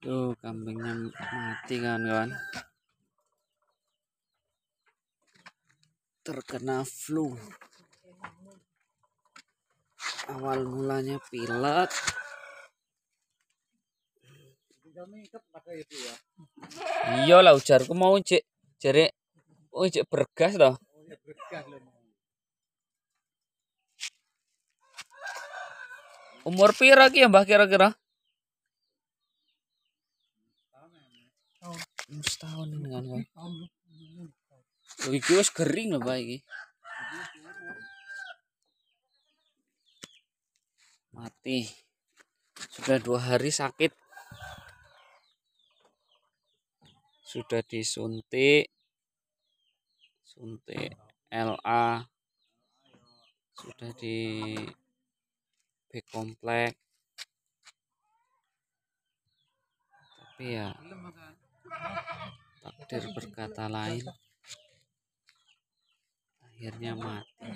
Tuh kambingnya mati kawan-kawan. Terkena flu. Awal mulanya pilek. Iya lah ujarku mau cek jare cek bergas toh. Umur pira ki ya Mbah kira-kira? Setahun kan. Iki wis kering lho Mbah iki. Mati. Sudah 2 hari sakit. Sudah disuntik. Suntik LA. Sudah di B komplek. Tapi ya takdir berkata lain. Akhirnya mati.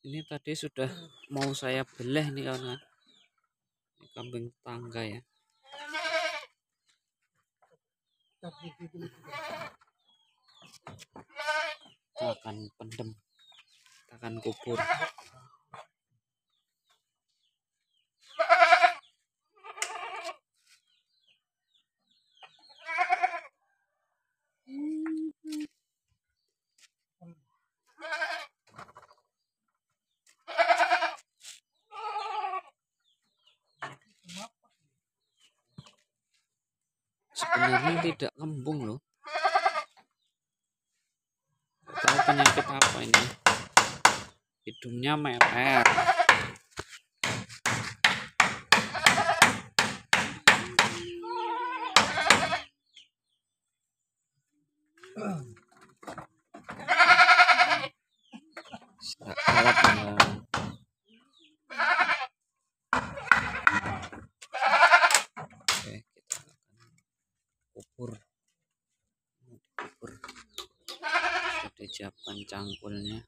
Ini tadi sudah mau saya belah nih kawan-kawan. Ini kambing tangga ya. Kita akan pendem, kita akan kubur. Sebenarnya tidak kembung loh. Tahu penyakit apa ini? Hidungnya meler. Kuat ya. Oke, kita akan kubur. Sudah disiapkan cangkulnya.